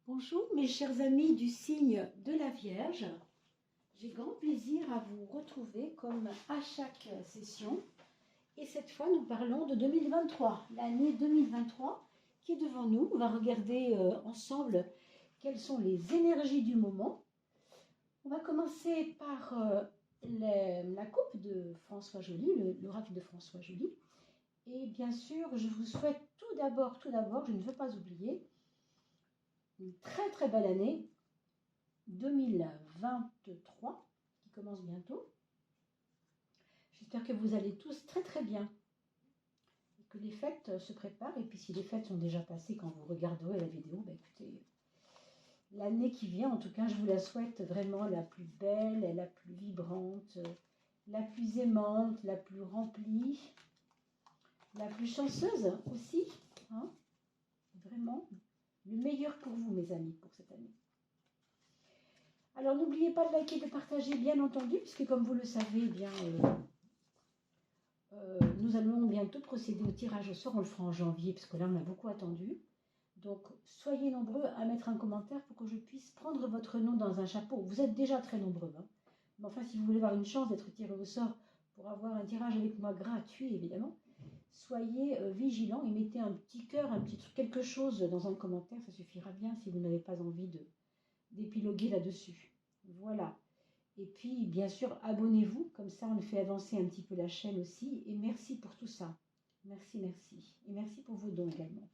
Bonjour mes chers amis du signe de la Vierge, j'ai grand plaisir à vous retrouver comme à chaque session et cette fois nous parlons de 2023, l'année 2023 qui est devant nous. On va regarder ensemble quelles sont les énergies du moment. On va commencer par la coupe de François Joly, l'oracle de François Joly, et bien sûr je vous souhaite tout d'abord, je ne veux pas oublier, une très très belle année 2023 qui commence bientôt. J'espère que vous allez tous très très bien et que les fêtes se préparent. Et puis si les fêtes sont déjà passées quand vous regarderez la vidéo, écoutez, l'année qui vient, en tout cas, je vous la souhaite vraiment la plus belle, la plus vibrante, la plus aimante, la plus remplie, la plus chanceuse aussi. Hein, vraiment, le meilleur pour vous, mes amis, pour cette année. Alors, n'oubliez pas de liker, de partager, bien entendu, puisque comme vous le savez, nous allons bientôt procéder au tirage au sort. On le fera en janvier, parce que là, on a beaucoup attendu. Donc, soyez nombreux à mettre un commentaire pour que je puisse prendre votre nom dans un chapeau. Vous êtes déjà très nombreux. Hein. Mais enfin, si vous voulez avoir une chance d'être tiré au sort pour avoir un tirage avec moi gratuit, évidemment, soyez vigilants et mettez un petit cœur, un petit truc, quelque chose dans un commentaire. Ça suffira bien si vous n'avez pas envie d'épiloguer là-dessus. Voilà. Et puis, bien sûr, abonnez-vous. Comme ça, on fait avancer un petit peu la chaîne aussi. Et merci pour tout ça. Merci, merci. Et merci pour vos dons également.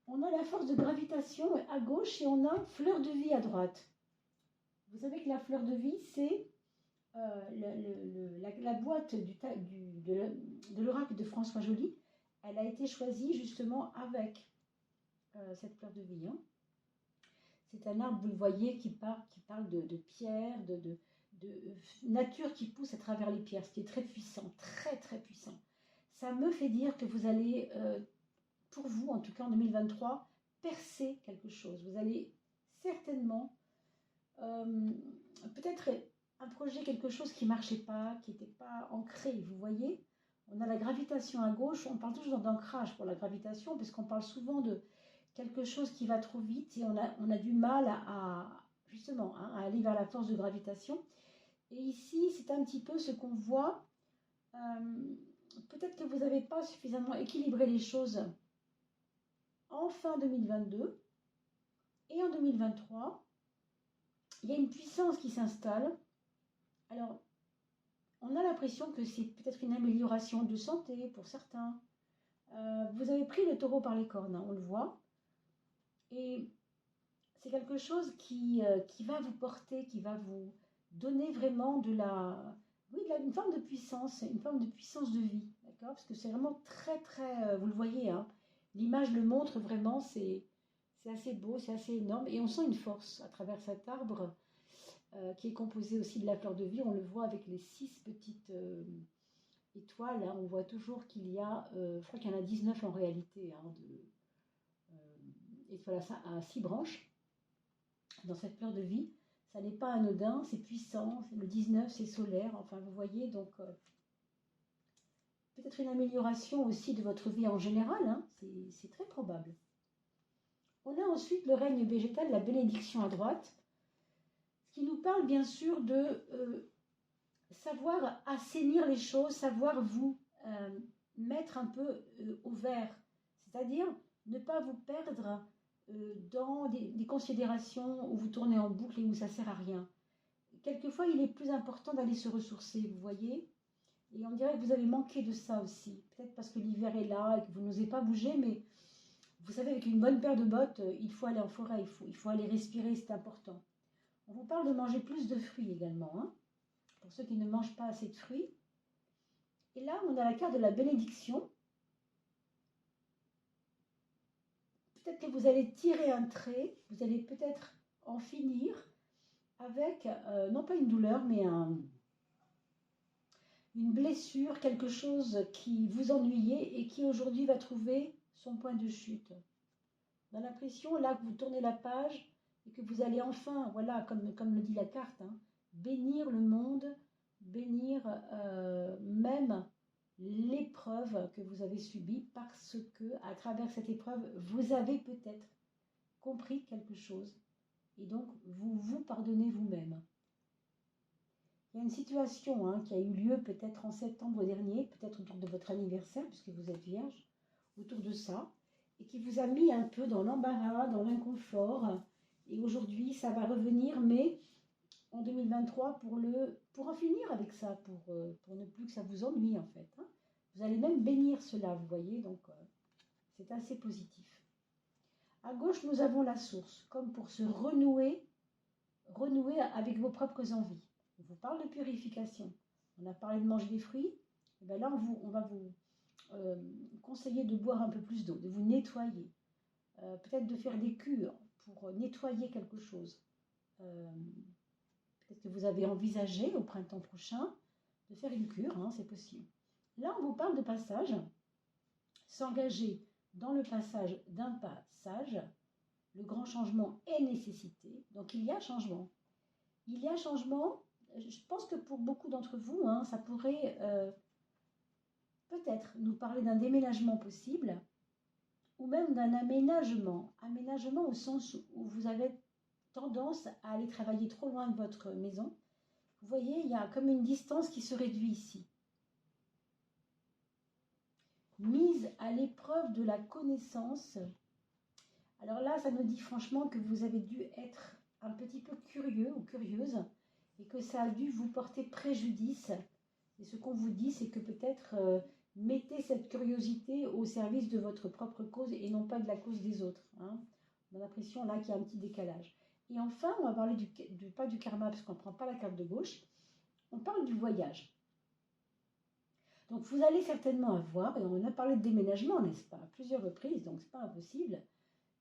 On a la force de gravitation à gauche et on a fleur de vie à droite. Vous savez que la fleur de vie, c'est la boîte de l'oracle de François Joly. Elle a été choisie justement avec cette fleur de vie. Hein. C'est un arbre, vous le voyez, qui parle de pierre, de nature qui pousse à travers les pierres, ce qui est très puissant, très très puissant. Ça me fait dire que vous allez... pour vous, en tout cas en 2023, percer quelque chose. Vous allez certainement, peut-être un projet, quelque chose qui ne marchait pas, qui n'était pas ancré, vous voyez. On a la gravitation à gauche, on parle toujours d'ancrage pour la gravitation, parce qu'on parle souvent de quelque chose qui va trop vite et on a du mal justement à aller vers la force de gravitation. Et ici, c'est un petit peu ce qu'on voit. Peut-être que vous n'avez pas suffisamment équilibré les choses en fin 2022 et en 2023, il y a une puissance qui s'installe. Alors, on a l'impression que c'est peut-être une amélioration de santé pour certains. Vous avez pris le taureau par les cornes, hein, on le voit. Et c'est quelque chose qui va vous porter, qui va vous donner vraiment une forme de puissance, une forme de puissance de vie, d'accord? Parce que c'est vraiment très, très, vous le voyez, hein, l'image le montre vraiment, c'est assez beau, c'est assez énorme. Et on sent une force à travers cet arbre qui est composé aussi de la fleur de vie. On le voit avec les 6 petites étoiles. Hein. On voit toujours qu'il y a, je crois qu'il y en a 19 en réalité, hein, étoiles à 6 branches dans cette fleur de vie. Ça n'est pas anodin, c'est puissant. Le 19, c'est solaire. Enfin, vous voyez, donc... peut-être une amélioration aussi de votre vie en général, hein, c'est très probable. On a ensuite le règne végétal, la bénédiction à droite, ce qui nous parle bien sûr de savoir assainir les choses, savoir vous mettre un peu au vert, c'est-à-dire ne pas vous perdre dans des considérations où vous tournez en boucle et où ça ne sert à rien. Quelquefois, il est plus important d'aller se ressourcer, vous voyez. Et on dirait que vous avez manqué de ça aussi. Peut-être parce que l'hiver est là et que vous n'osez pas bouger, mais vous savez, avec une bonne paire de bottes, il faut aller en forêt, il faut aller respirer, c'est important. On vous parle de manger plus de fruits également, hein, pour ceux qui ne mangent pas assez de fruits. Et là, on a la carte de la bénédiction. Peut-être que vous allez tirer un trait, vous allez peut-être en finir avec, non pas une douleur, mais une blessure, quelque chose qui vous ennuyait et qui aujourd'hui va trouver son point de chute. On a l'impression là que vous tournez la page et que vous allez enfin, voilà, comme le dit la carte, hein, bénir le monde, bénir même l'épreuve que vous avez subie, parce que à travers cette épreuve, vous avez peut-être compris quelque chose. Et donc, vous vous pardonnez vous-même. Il y a une situation qui a eu lieu peut-être en septembre dernier, peut-être autour de votre anniversaire, puisque vous êtes vierge, autour de ça, et qui vous a mis un peu dans l'embarras, dans l'inconfort. Et aujourd'hui, ça va revenir, mais en 2023, pour en finir avec ça, pour ne plus que ça vous ennuie en fait. Vous allez même bénir cela, vous voyez, donc c'est assez positif. À gauche, nous avons la source, comme pour se renouer avec vos propres envies. On vous parle de purification. On a parlé de manger des fruits. Et bien là, on va vous conseiller de boire un peu plus d'eau, de vous nettoyer. Peut-être de faire des cures pour nettoyer quelque chose. Peut-être que vous avez envisagé au printemps prochain de faire une cure, c'est possible. Là, on vous parle de passage. S'engager dans le passage d'un pas sage. Le grand changement est nécessité. Donc, il y a changement. Il y a changement. Je pense que pour beaucoup d'entre vous, ça pourrait peut-être nous parler d'un déménagement possible ou même d'un aménagement. Aménagement au sens où vous avez tendance à aller travailler trop loin de votre maison. Vous voyez, il y a comme une distance qui se réduit ici. Mise à l'épreuve de la connaissance. Alors là, ça nous dit franchement que vous avez dû être un petit peu curieux ou curieuse et que ça a dû vous porter préjudice. Et ce qu'on vous dit, c'est que peut-être mettez cette curiosité au service de votre propre cause et non pas de la cause des autres. On a l'impression là qu'il y a un petit décalage. Et enfin, on va parler pas du karma parce qu'on ne prend pas la carte de gauche. On parle du voyage. Donc vous allez certainement avoir, et on a parlé de déménagement, n'est-ce pas, à plusieurs reprises, donc ce n'est pas impossible.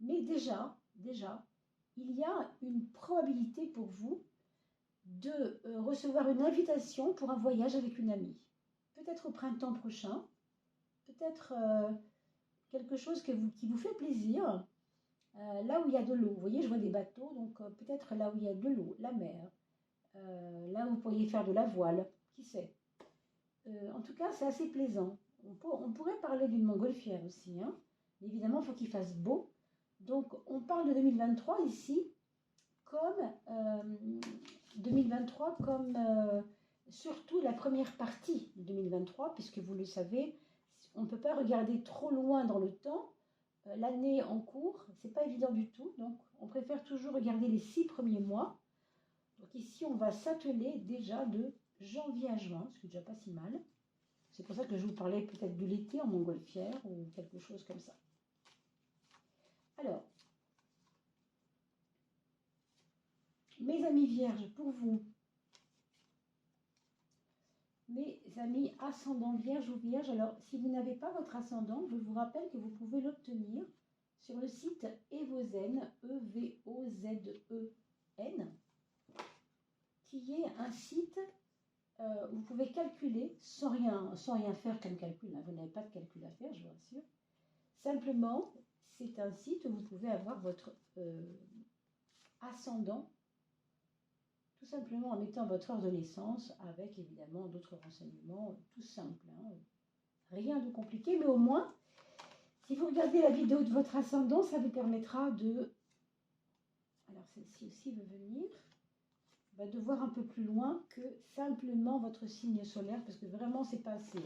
Mais déjà, il y a une probabilité pour vous de recevoir une invitation pour un voyage avec une amie. Peut-être au printemps prochain, peut-être quelque chose qui vous fait plaisir, là où il y a de l'eau. Vous voyez, je vois des bateaux, donc peut-être là où il y a de l'eau, la mer, là où vous pourriez faire de la voile, qui sait. En tout cas, c'est assez plaisant. On pourrait parler d'une montgolfière aussi. Mais évidemment, il faut qu'il fasse beau. Donc, on parle de 2023 ici comme 2023 comme surtout la première partie de 2023, puisque vous le savez, on ne peut pas regarder trop loin dans le temps. L'année en cours, c'est pas évident du tout. Donc, on préfère toujours regarder les 6 premiers mois. Donc ici, on va s'atteler déjà de janvier à juin, ce qui est déjà pas si mal. C'est pour ça que je vous parlais peut-être de l'été en montgolfière ou quelque chose comme ça. Alors, mes amis vierges, pour vous, mes amis ascendant vierge ou vierge, alors si vous n'avez pas votre ascendant, je vous rappelle que vous pouvez l'obtenir sur le site Evozen, E-V-O-Z-E-N, qui est un site où vous pouvez calculer sans rien faire comme calcul. Vous n'avez pas de calcul à faire, je vous rassure. Simplement, c'est un site où vous pouvez avoir votre ascendant, tout simplement en mettant votre heure de naissance, avec évidemment d'autres renseignements, tout simple. Rien de compliqué, mais au moins, si vous regardez la vidéo de votre ascendant, ça vous permettra de... Alors celle-ci aussi veut venir... de voir un peu plus loin que simplement votre signe solaire, parce que vraiment, c'est pas assez.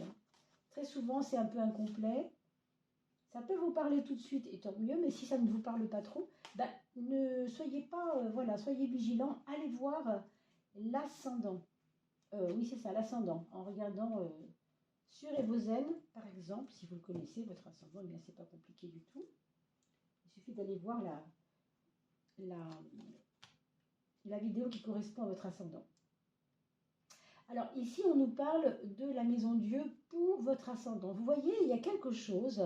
Très souvent, c'est un peu incomplet. Ça peut vous parler tout de suite, et tant mieux, mais si ça ne vous parle pas trop, ne soyez pas, soyez vigilants, allez voir l'ascendant. Oui, c'est ça, l'ascendant. En regardant sur Evozen, par exemple, si vous le connaissez, votre ascendant, eh bien, c'est pas compliqué du tout. Il suffit d'aller voir la vidéo qui correspond à votre ascendant. Alors ici, on nous parle de la maison Dieu pour votre ascendant. Vous voyez, il y a quelque chose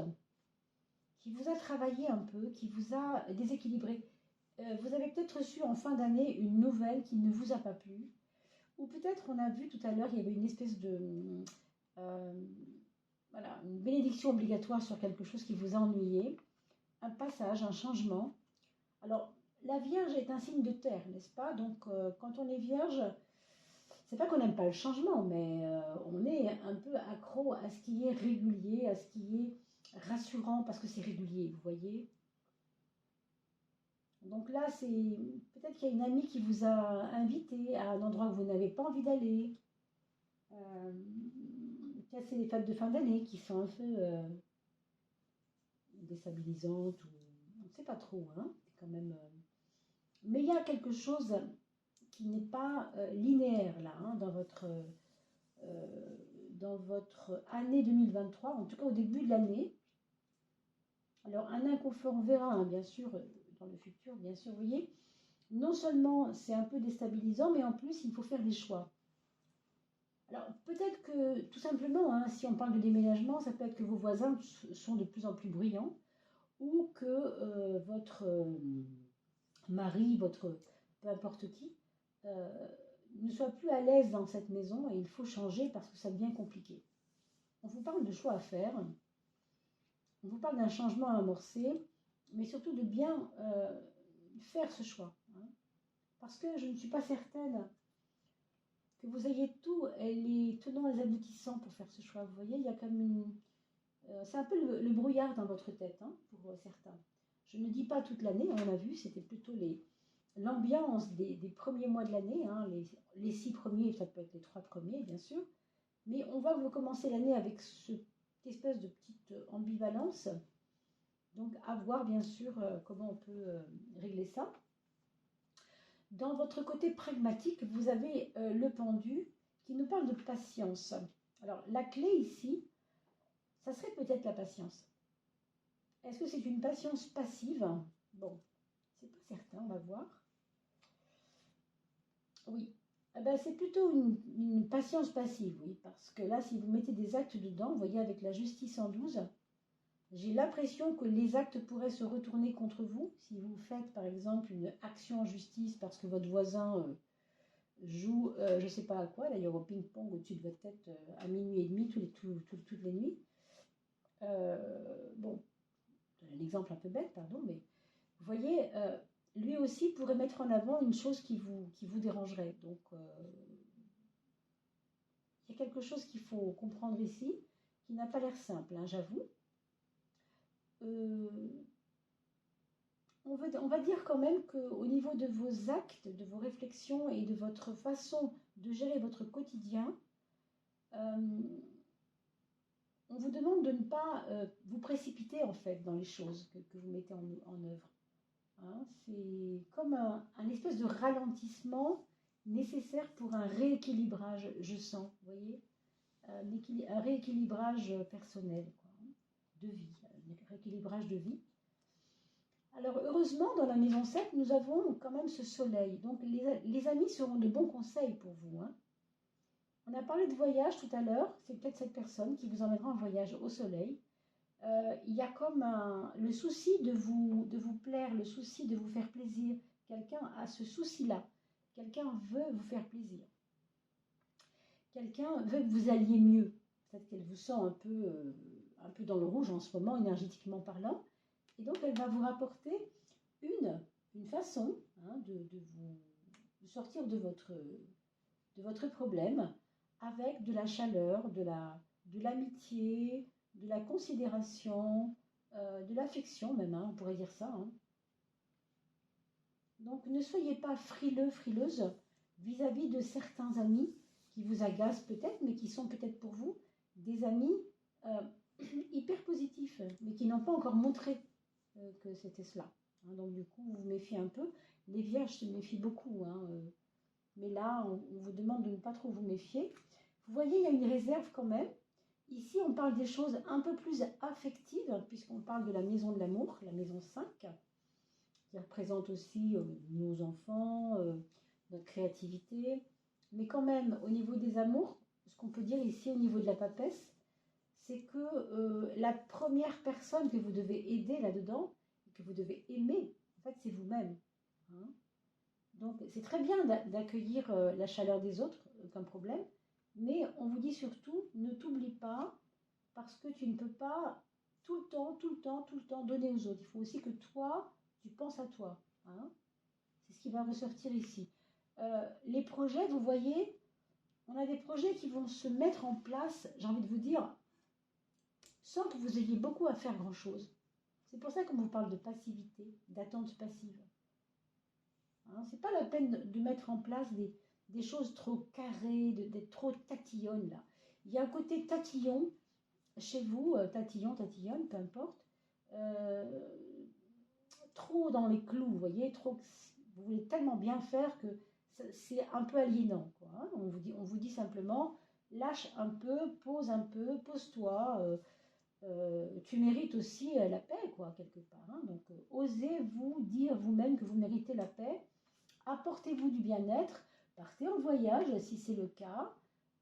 qui vous a travaillé un peu, qui vous a déséquilibré. Vous avez peut-être reçu en fin d'année une nouvelle qui ne vous a pas plu. Ou peut-être, on a vu tout à l'heure, il y avait une espèce de... une bénédiction obligatoire sur quelque chose qui vous a ennuyé. Un passage, un changement. Alors, la Vierge est un signe de terre, n'est-ce pas? Donc, quand on est Vierge, c'est pas qu'on n'aime pas le changement, mais on est un peu accro à ce qui est régulier, à ce qui est rassurant, parce que c'est régulier, vous voyez? Donc là, c'est peut-être qu'il y a une amie qui vous a invité à un endroit où vous n'avez pas envie d'aller. Peut-être c'est les fêtes de fin d'année qui sont un peu déstabilisantes ou on ne sait pas trop, hein. C'est quand même. Mais il y a quelque chose qui n'est pas linéaire là, hein, dans votre année 2023, en tout cas au début de l'année. Alors un inconfort, on verra, hein, bien sûr, dans le futur, bien sûr, vous voyez. Non seulement c'est un peu déstabilisant, mais en plus il faut faire des choix. Alors peut-être que tout simplement, hein, si on parle de déménagement, ça peut être que vos voisins sont de plus en plus bruyants ou que votre mari, votre peu importe qui, ne soit plus à l'aise dans cette maison et il faut changer parce que ça devient compliqué. On vous parle de choix à faire, on vous parle d'un changement à amorcer, mais surtout de bien faire ce choix. Hein. Parce que je ne suis pas certaine que vous ayez tous les tenants et les aboutissants pour faire ce choix. Vous voyez, il y a comme une... c'est un peu le brouillard dans votre tête, hein, pour certains. Je ne dis pas toute l'année, on a vu, c'était plutôt l'ambiance des premiers mois de l'année, hein, les 6 premiers, ça peut être les 3 premiers, bien sûr. Mais on voit que vous commencez l'année avec cette espèce de petite ambivalence. Donc, à voir, bien sûr, comment on peut régler ça. Dans votre côté pragmatique, vous avez le pendu qui nous parle de patience. Alors, la clé ici, ça serait peut-être la patience. Est-ce que c'est une patience passive? Bon, c'est pas certain, on va voir. Oui, eh ben, c'est plutôt une patience passive, oui, parce que là, si vous mettez des actes dedans, vous voyez, avec la justice en 12, j'ai l'impression que les actes pourraient se retourner contre vous. Si vous faites, par exemple, une action en justice parce que votre voisin joue, je ne sais pas à quoi, d'ailleurs au ping-pong au-dessus de votre tête à minuit et demi, toutes les nuits. Bon, l'exemple un peu bête, pardon, mais vous voyez, lui aussi pourrait mettre en avant une chose qui vous dérangerait. Donc, il y a quelque chose qu'il faut comprendre ici, qui n'a pas l'air simple, hein, j'avoue. On va dire quand même qu'au niveau de vos actes, de vos réflexions et de votre façon de gérer votre quotidien, on vous demande de ne pas vous précipiter en fait dans les choses que vous mettez en œuvre. Hein, c'est comme un espèce de ralentissement nécessaire pour un rééquilibrage, je sens, vous voyez, un rééquilibrage personnel, quoi, de vie, un rééquilibrage de vie. Alors heureusement, dans la maison 7, nous avons quand même ce soleil. Donc les amis seront de bons conseils pour vous. Hein. On a parlé de voyage tout à l'heure. C'est peut-être cette personne qui vous emmènera en voyage au soleil. Il y a comme le souci de vous plaire, le souci de vous faire plaisir. Quelqu'un a ce souci-là. Quelqu'un veut vous faire plaisir. Quelqu'un veut que vous alliez mieux. Peut-être qu'elle vous sent un peu dans le rouge en ce moment, énergétiquement parlant. Et donc, elle va vous rapporter une façon, hein, de sortir de votre problème avec de la chaleur, de l'amitié, de la considération, de l'affection même, hein, on pourrait dire ça. Hein. Donc, ne soyez pas frileux, frileuse vis-à-vis de certains amis qui vous agacent peut-être, mais qui sont peut-être pour vous des amis hyper positifs, mais qui n'ont pas encore montré que c'était cela. Hein, donc du coup, vous vous méfiez un peu. Les vierges se méfient beaucoup. Hein, mais là, on vous demande de ne pas trop vous méfier. Vous voyez, il y a une réserve quand même. Ici, on parle des choses un peu plus affectives, puisqu'on parle de la maison de l'amour, la maison 5, qui représente aussi nos enfants, notre créativité. Mais quand même, au niveau des amours, ce qu'on peut dire ici au niveau de la papesse, c'est que la première personne que vous devez aider là-dedans, que vous devez aimer, en fait, c'est vous-même. Hein. Donc, c'est très bien d'accueillir la chaleur des autres, aucun problème, mais on vous dit surtout, ne t'oublie pas, parce que tu ne peux pas tout le temps donner aux autres. Il faut aussi que toi, tu penses à toi. Hein. C'est ce qui va ressortir ici. Les projets, vous voyez, on a des projets qui vont se mettre en place, j'ai envie de vous dire, sans que vous ayez beaucoup à faire grand-chose. C'est pour ça qu'on vous parle de passivité, d'attente passive. Hein. C'est pas la peine de mettre en place des choses trop carrées, d'être trop tatillonne là. Il y a un côté tatillon chez vous, tatillon, tatillonne, peu importe. euh, Trop dans les clous, vous voyez, trop, vous voulez tellement bien faire que c'est un peu aliénant, quoi, hein. On vous dit simplement, lâche un peu, pose-toi, tu mérites aussi la paix, quoi, quelque part, hein. Donc, osez vous dire vous-même que vous méritez la paix, apportez-vous du bien-être, partez en voyage si c'est le cas,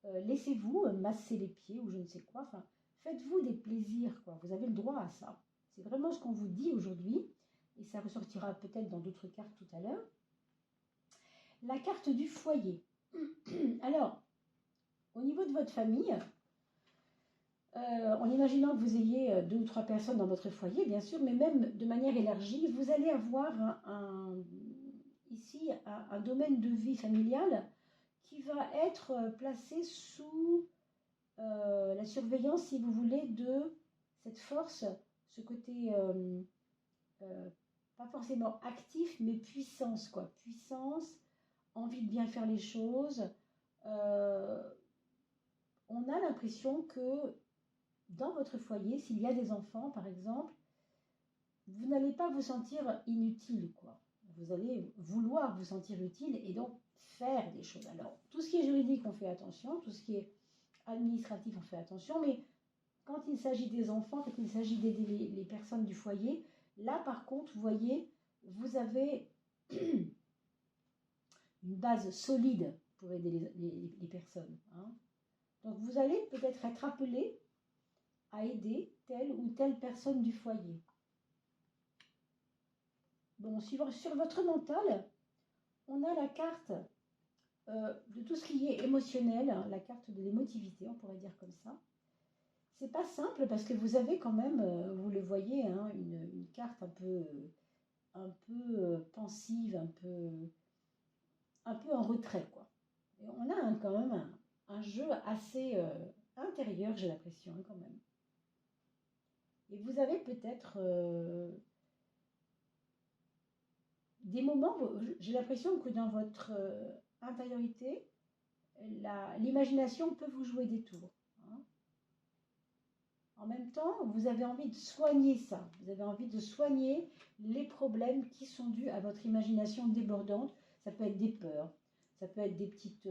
laissez-vous masser les pieds ou je ne sais quoi, enfin, faites-vous des plaisirs, quoi, vous avez le droit à ça. C'est vraiment ce qu'on vous dit aujourd'hui, et ça ressortira peut-être dans d'autres cartes tout à l'heure. La carte du foyer. Alors, au niveau de votre famille, en imaginant que vous ayez 2 ou 3 personnes dans votre foyer, bien sûr, mais même de manière élargie, vous allez avoir ici un domaine de vie familiale qui va être placé sous la surveillance, si vous voulez, de cette force, ce côté pas forcément actif, mais puissance, quoi. Puissance, envie de bien faire les choses. On a l'impression que dans votre foyer, s'il y a des enfants, par exemple, vous n'allez pas vous sentir inutile, quoi. Vous allez vouloir vous sentir utile et donc faire des choses. Alors, tout ce qui est juridique, on fait attention. Tout ce qui est administratif, on fait attention. Mais quand il s'agit des enfants, quand il s'agit d'aider les personnes du foyer, là, par contre, vous voyez, vous avez une base solide pour aider les personnes, hein. Donc, vous allez peut-être être appelé à aider telle ou telle personne du foyer. Bon, sur votre mental, on a la carte de tout ce qui est émotionnel, hein, la carte de l'émotivité, on pourrait dire comme ça. C'est pas simple parce que vous avez quand même, vous le voyez, hein, une carte un peu pensive, un peu en retrait, quoi. Et on a quand même un jeu assez intérieur, j'ai l'impression, hein, quand même. Et vous avez peut-être des moments, j'ai l'impression que dans votre intériorité, l'imagination peut vous jouer des tours, hein. En même temps, vous avez envie de soigner ça. Vous avez envie de soigner les problèmes qui sont dus à votre imagination débordante. Ça peut être des peurs, ça peut être des petites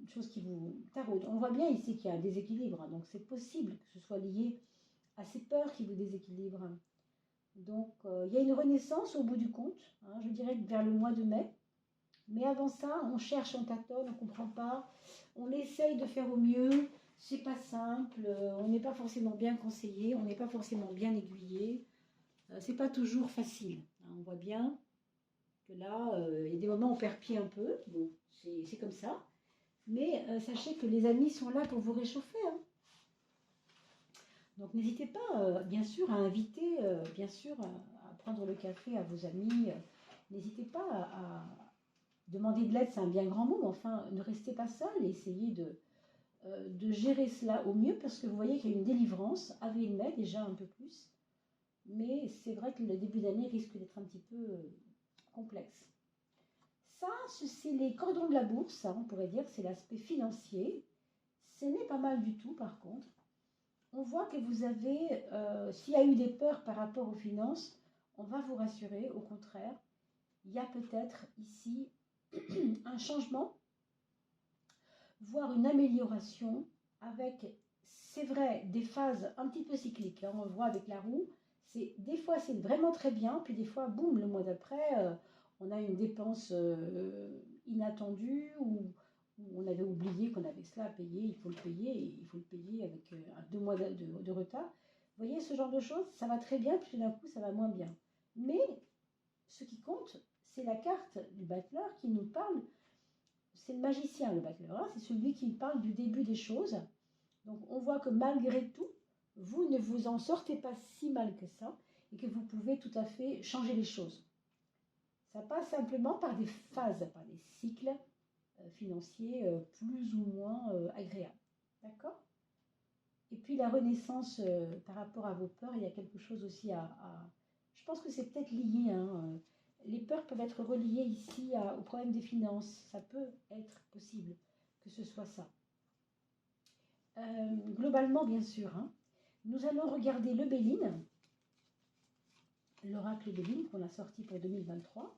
choses qui vous taraudent. On voit bien ici qu'il y a un déséquilibre, hein, donc c'est possible que ce soit lié à ces peurs qui vous déséquilibrent. Donc, il y a une renaissance au bout du compte, hein, je dirais vers le mois de mai. Mais avant ça, on cherche, on tâtonne, on ne comprend pas, on essaye de faire au mieux, c'est pas simple, on n'est pas forcément bien conseillé, on n'est pas forcément bien aiguillé, c'est pas toujours facile, hein. On voit bien que là, il y a des moments où on perd pied un peu, bon, c'est comme ça, mais sachez que les amis sont là pour vous réchauffer, hein. Donc n'hésitez pas, bien sûr, à inviter, bien sûr, à prendre le café à vos amis, n'hésitez pas à demander de l'aide, c'est un bien grand mot, mais enfin, ne restez pas seul et essayez de gérer cela au mieux parce que vous voyez qu'il y a une délivrance, avril-mai déjà un peu plus, mais c'est vrai que le début d'année risque d'être un petit peu complexe. Ça, c'est les cordons de la bourse, ça, on pourrait dire, c'est l'aspect financier. Ce n'est pas mal du tout, par contre. On voit que vous avez, s'il y a eu des peurs par rapport aux finances, on va vous rassurer, au contraire, il y a peut-être ici un changement, voire une amélioration avec, c'est vrai, des phases un petit peu cycliques. Là, on le voit avec la roue, des fois c'est vraiment très bien, puis des fois, boum, le mois d'après, on a une dépense inattendue ou on avait oublié qu'on avait cela à payer, il faut le payer, et il faut le payer avec 2 mois de retard. Vous voyez, ce genre de choses, ça va très bien, puis d'un coup, ça va moins bien. Mais ce qui compte, c'est la carte du battleur qui nous parle. C'est le magicien, le battleur, hein, c'est celui qui parle du début des choses. Donc on voit que malgré tout, vous ne vous en sortez pas si mal que ça et que vous pouvez tout à fait changer les choses. Ça passe simplement par des phases, par des cycles financiers plus ou moins agréables. D'accord? Et puis la renaissance par rapport à vos peurs, il y a quelque chose aussi je pense que c'est peut-être lié, hein, les peurs peuvent être reliées ici au problème des finances. Ça peut être possible que ce soit ça. Globalement, bien sûr, hein, nous allons regarder le Béline, l'oracle Béline qu'on a sorti pour 2023.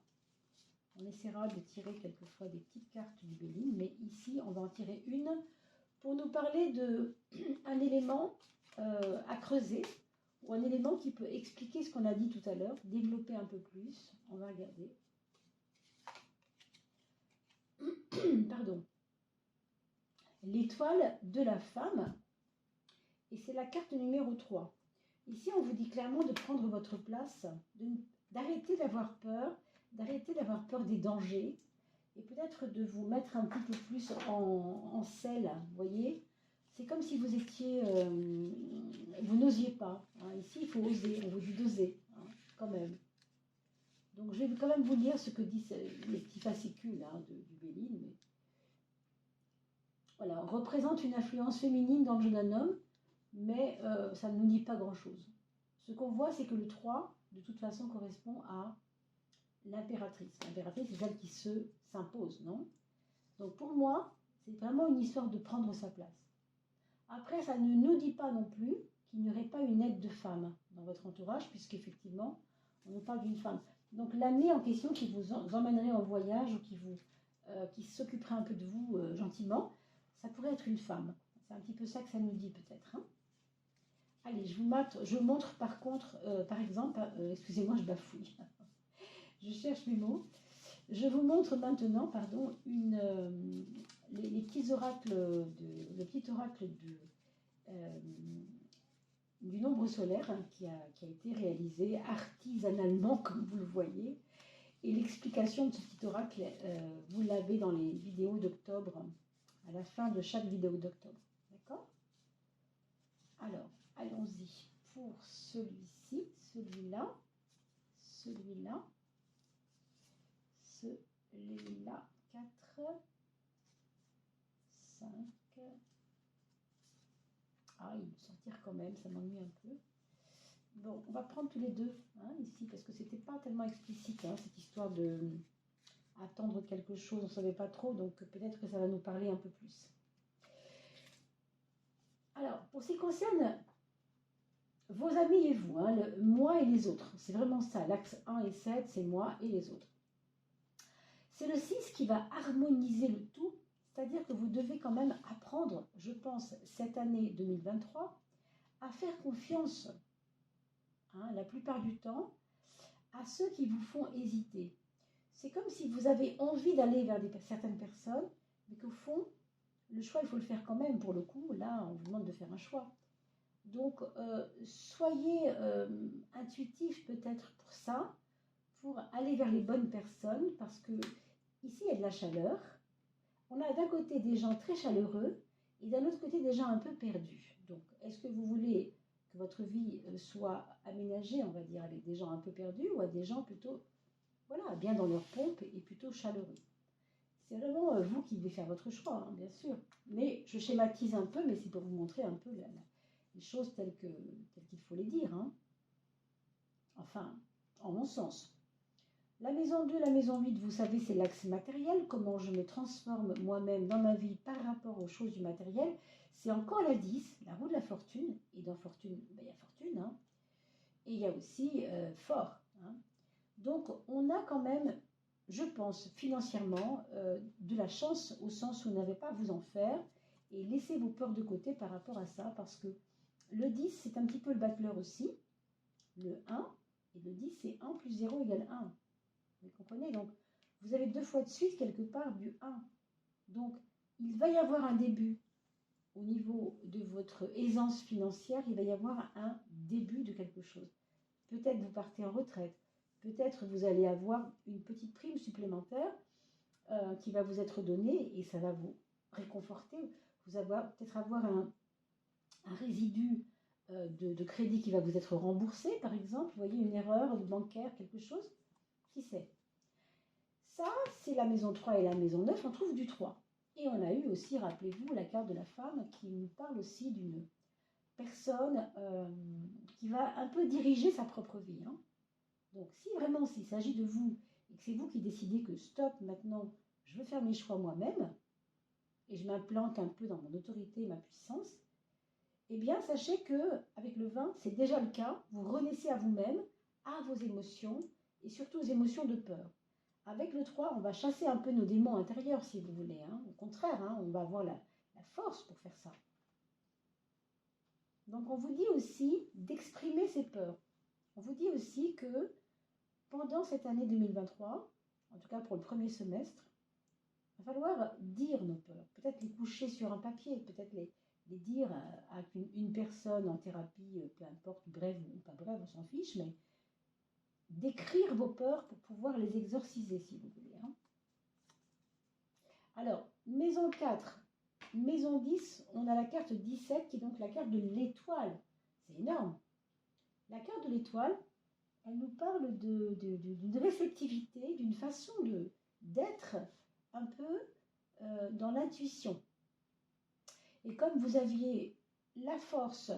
On essaiera de tirer quelquefois des petites cartes du Béline, mais ici, on va en tirer une pour nous parler d'un élément à creuser, ou un élément qui peut expliquer ce qu'on a dit tout à l'heure, développer un peu plus. On va regarder. Pardon. L'étoile de la femme, et c'est la carte numéro 3. Ici, on vous dit clairement de prendre votre place, d'arrêter d'avoir peur des dangers, et peut-être de vous mettre un petit peu plus en selle, vous voyez. C'est comme si vous étiez, vous n'osiez pas. Hein. Ici, il faut oser, on vous dit d'oser, hein, quand même. Donc, je vais quand même vous lire ce que disent les petits fascicules hein, du Béline. Mais... Voilà, on représente une influence féminine dans le jeu d'un homme, mais ça ne nous dit pas grand-chose. Ce qu'on voit, c'est que le 3, de toute façon, correspond à l'impératrice. L'impératrice, c'est celle qui s'impose, non? Donc, pour moi, c'est vraiment une histoire de prendre sa place. Après, ça ne nous dit pas non plus qu'il n'y aurait pas une aide de femme dans votre entourage, puisqu'effectivement, on nous parle d'une femme. Donc, l'année en question qui vous emmènerait en voyage ou qui s'occuperait un peu de vous gentiment, ça pourrait être une femme. C'est un petit peu ça que ça nous dit peut-être. Hein. Allez, je vous montre par contre, par exemple, excusez-moi, je bafouille. Je cherche mes mots. Je vous montre maintenant, pardon, les petits oracles, le petit oracle du nombre solaire hein, qui a été réalisé artisanalement, comme vous le voyez. Et l'explication de ce petit oracle, vous l'avez dans les vidéos d'octobre, à la fin de chaque vidéo d'octobre. D'accord? Alors, allons-y pour celui-ci, celui-là, celui-là, celui-là, 4, 5. Ah, il me sortir quand même, ça m'ennuie un peu. Bon, on va prendre tous les deux hein, ici, parce que c'était pas tellement explicite, hein, cette histoire de attendre quelque chose, on ne savait pas trop, donc peut-être que ça va nous parler un peu plus. Alors, pour ce qui concerne vos amis et vous, hein, moi et les autres, c'est vraiment ça, l'axe 1 et 7, c'est moi et les autres. C'est le 6 qui va harmoniser le tout, c'est-à-dire que vous devez quand même apprendre, je pense, cette année 2023, à faire confiance, hein, la plupart du temps, à ceux qui vous font hésiter. C'est comme si vous avez envie d'aller vers certaines personnes, mais qu'au fond, le choix, il faut le faire quand même. Pour le coup, là, on vous demande de faire un choix. Donc, soyez intuitif peut-être pour ça, pour aller vers les bonnes personnes, parce que ici, il y a de la chaleur. On a d'un côté des gens très chaleureux et d'un autre côté des gens un peu perdus. Donc, est-ce que vous voulez que votre vie soit aménagée, on va dire, avec des gens un peu perdus ou à des gens plutôt, voilà, bien dans leur pompe et plutôt chaleureux? C'est vraiment vous qui devez faire votre choix, hein, bien sûr. Mais je schématise un peu, mais c'est pour vous montrer un peu les choses telles qu'il faut les dire. Hein. Enfin, en mon sens. La maison 2, la maison 8, vous savez, c'est l'axe matériel, comment je me transforme moi-même dans ma vie par rapport aux choses du matériel. C'est encore la 10, la roue de la fortune. Et dans fortune, ben, il y a fortune. Hein. Et il y a aussi fort. Hein. Donc, on a quand même, je pense, financièrement, de la chance au sens où vous n'avez pas à vous en faire. Et laissez vos peurs de côté par rapport à ça, parce que le 10, c'est un petit peu le battleur aussi. Le 1, et le 10, c'est 1 plus 0 égale 1. Vous comprenez? Donc, vous avez 2 fois de suite quelque part du 1. Donc, il va y avoir un début au niveau de votre aisance financière. Il va y avoir un début de quelque chose. Peut-être vous partez en retraite. Peut-être vous allez avoir une petite prime supplémentaire qui va vous être donnée et ça va vous réconforter. Vous allez peut-être avoir un résidu de crédit qui va vous être remboursé, par exemple. Vous voyez, une erreur bancaire, quelque chose. Qui sait? Ça, c'est la maison 3 et la maison 9, on trouve du 3. Et on a eu aussi, rappelez-vous, la carte de la femme qui nous parle aussi d'une personne qui va un peu diriger sa propre vie. Hein. Donc, si vraiment s'il s'agit de vous et que c'est vous qui décidez que stop, maintenant, je veux faire mes choix moi-même, et je m'implante un peu dans mon autorité et ma puissance, eh bien, sachez que avec le 20, c'est déjà le cas. Vous renaissez à vous-même, à vos émotions, et surtout aux émotions de peur. Avec le 3, on va chasser un peu nos démons intérieurs, si vous voulez. Hein. Au contraire, hein, on va avoir la force pour faire ça. Donc, on vous dit aussi d'exprimer ses peurs. On vous dit aussi que pendant cette année 2023, en tout cas pour le premier semestre, il va falloir dire nos peurs. Peut-être les coucher sur un papier, peut-être les dire à une personne en thérapie, peu importe, brève ou pas brève, on s'en fiche, mais d'écrire vos peurs pour pouvoir les exorciser, si vous voulez. Hein. Alors, maison 4, maison 10, on a la carte 17 qui est donc la carte de l'étoile. C'est énorme. La carte de l'étoile, elle nous parle d'une réceptivité, d'une façon d'être un peu dans l'intuition. Et comme vous aviez la force,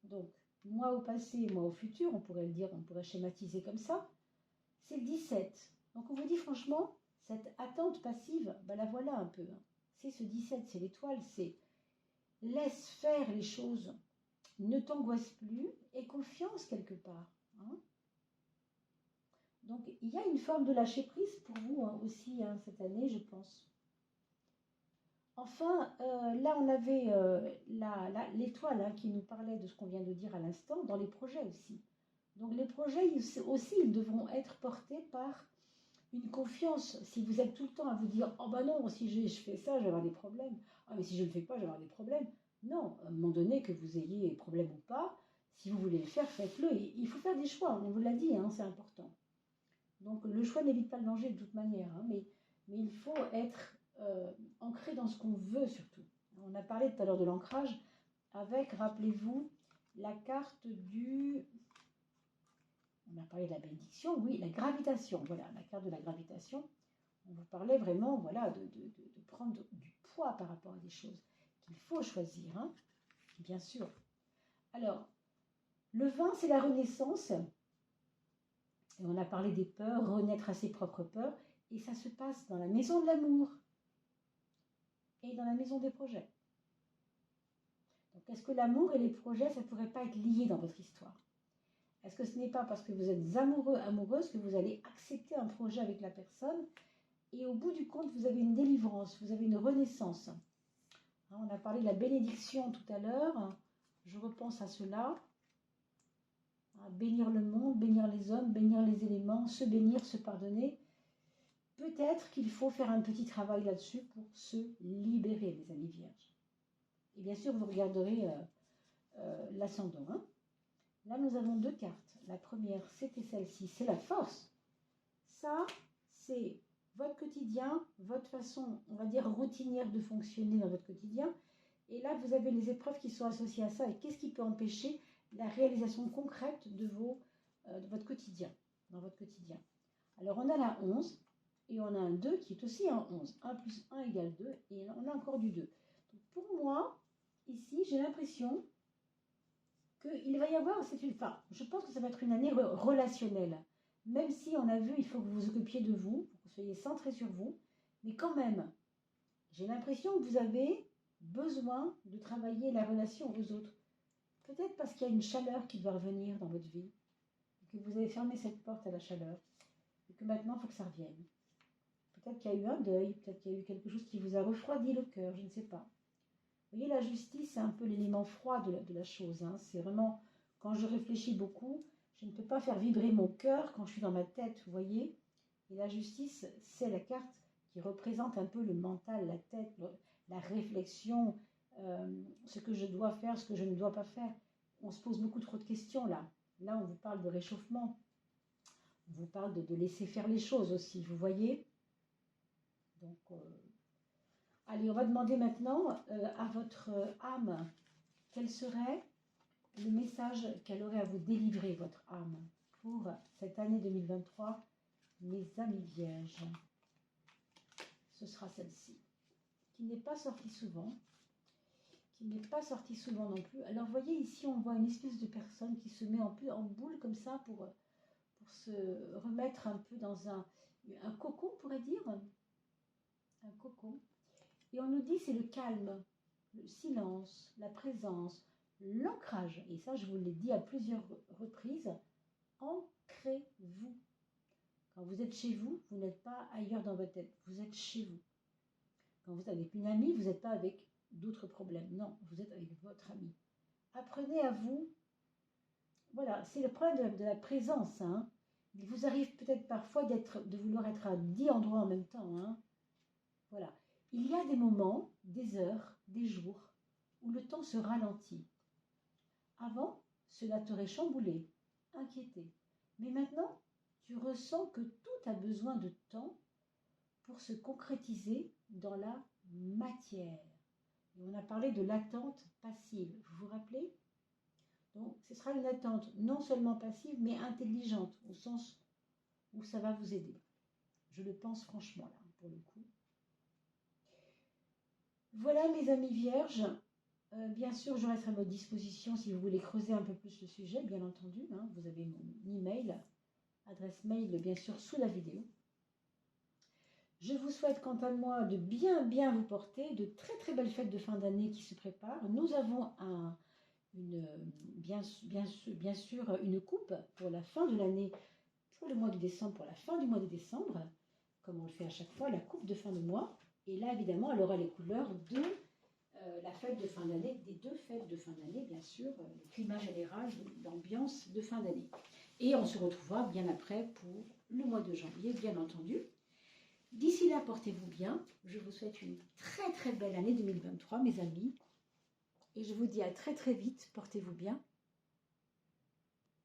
donc moi au passé, moi au futur, on pourrait le dire, on pourrait schématiser comme ça, c'est le 17. Donc on vous dit franchement, cette attente passive, ben la voilà un peu. Hein. C'est ce 17, c'est l'étoile, c'est laisse faire les choses, ne t'angoisse plus, et confiance quelque part. Hein. Donc il y a une forme de lâcher prise pour vous hein, aussi hein, cette année, je pense. Enfin, là, on avait l'étoile hein, qui nous parlait de ce qu'on vient de dire à l'instant, dans les projets aussi. Donc les projets aussi, ils devront être portés par une confiance. Si vous êtes tout le temps à vous dire « Oh ben non, si je fais ça, je vais avoir des problèmes. Ah mais si je ne le fais pas, je vais avoir des problèmes. » Non, à un moment donné, que vous ayez des problèmes ou pas, si vous voulez le faire, faites-le. Il faut faire des choix, on vous l'a dit, hein, c'est important. Donc le choix n'évite pas le danger de toute manière, hein, mais il faut être ancré dans ce qu'on veut surtout. On a parlé tout à l'heure de l'ancrage avec, rappelez-vous, la carte du... On a parlé de la bénédiction, oui, la gravitation, voilà, la carte de la gravitation. On vous parlait vraiment, voilà, de prendre du poids par rapport à des choses qu'il faut choisir, hein, bien sûr. Alors, le 20, c'est la renaissance. Et on a parlé des peurs, renaître à ses propres peurs, et ça se passe dans la maison de l'amour et dans la maison des projets. Donc, est-ce que l'amour et les projets, ça ne pourrait pas être lié dans votre histoire? Est-ce que ce n'est pas parce que vous êtes amoureux, amoureuse, que vous allez accepter un projet avec la personne et au bout du compte, vous avez une délivrance, vous avez une renaissance? On a parlé de la bénédiction tout à l'heure. Je repense à cela. Bénir le monde, bénir les hommes, bénir les éléments, se bénir, se pardonner. Peut-être qu'il faut faire un petit travail là-dessus pour se libérer, les amis vierges. Et bien sûr, vous regarderez l'ascendant. Hein. Là, nous avons deux cartes. La première, c'était celle-ci, c'est la force. Ça, c'est votre quotidien, votre façon, on va dire, routinière de fonctionner dans votre quotidien. Et là, vous avez les épreuves qui sont associées à ça. Et qu'est-ce qui peut empêcher la réalisation concrète de votre quotidien, dans votre quotidien? Alors, on a la 11. Et on a un 2 qui est aussi un 11. 1 plus 1 égale 2. Et on a encore du 2. Donc pour moi, ici, j'ai l'impression qu'il va y avoir... je pense que ça va être une année relationnelle. Même si on a vu, il faut que vous vous occupiez de vous, que vous soyez centré sur vous. Mais quand même, j'ai l'impression que vous avez besoin de travailler la relation aux autres. Peut-être parce qu'il y a une chaleur qui doit revenir dans votre vie. Que vous avez fermé cette porte à la chaleur. Et que maintenant, il faut que ça revienne. Peut-être qu'il y a eu un deuil, peut-être qu'il y a eu quelque chose qui vous a refroidi le cœur, je ne sais pas. Vous voyez, la justice, c'est un peu l'élément froid de la chose. Hein. C'est vraiment, quand je réfléchis beaucoup, je ne peux pas faire vibrer mon cœur quand je suis dans ma tête, vous voyez. Et la justice, c'est la carte qui représente un peu le mental, la tête, la réflexion, ce que je dois faire, ce que je ne dois pas faire. On se pose beaucoup trop de questions là. Là, on vous parle de réchauffement. On vous parle de laisser faire les choses aussi, vous voyez. Donc, allez, on va demander maintenant à votre âme quel serait le message qu'elle aurait à vous délivrer, votre âme, pour cette année 2023, mes amis vierges. Ce sera celle-ci, qui n'est pas sortie souvent, non plus. Alors, vous voyez, ici, on voit une espèce de personne qui se met en boule comme ça pour se remettre un peu dans un cocon, on pourrait dire. Un cocon. Et on nous dit c'est le calme, le silence, la présence, l'ancrage. Et ça, je vous l'ai dit à plusieurs reprises. Ancrez-vous. Quand vous êtes chez vous, vous n'êtes pas ailleurs dans votre tête. Vous êtes chez vous. Quand vous êtes avec une amie, vous n'êtes pas avec d'autres problèmes. Non, vous êtes avec votre amie. Apprenez à vous. Voilà, c'est le problème de la présence. Hein. Il vous arrive peut-être parfois de vouloir être à 10 endroits en même temps. Hein. Voilà. Il y a des moments, des heures, des jours où le temps se ralentit. Avant, cela t'aurait chamboulé, inquiété. Mais maintenant, tu ressens que tout a besoin de temps pour se concrétiser dans la matière. Et on a parlé de l'attente passive. Vous vous rappelez? Donc, ce sera une attente non seulement passive, mais intelligente, au sens où ça va vous aider. Je le pense franchement, là, pour le coup. Voilà, mes amis vierges. Bien sûr, je reste à votre disposition si vous voulez creuser un peu plus le sujet, bien entendu. Hein, vous avez mon email, adresse mail, bien sûr, sous la vidéo. Je vous souhaite, quant à moi, de bien vous porter, de très belles fêtes de fin d'année qui se préparent. Nous avons bien sûr une coupe pour la fin de l'année, pour le mois de décembre, pour la fin du mois de décembre, comme on le fait à chaque fois, la coupe de fin de mois. Et là, évidemment, elle aura les couleurs de la fête de fin d'année, des deux fêtes de fin d'année, bien sûr, le climat général, l'ambiance de fin d'année. Et on se retrouvera bien après pour le mois de janvier, bien entendu. D'ici là, portez-vous bien. Je vous souhaite une très belle année 2023, mes amis. Et je vous dis à très vite. Portez-vous bien.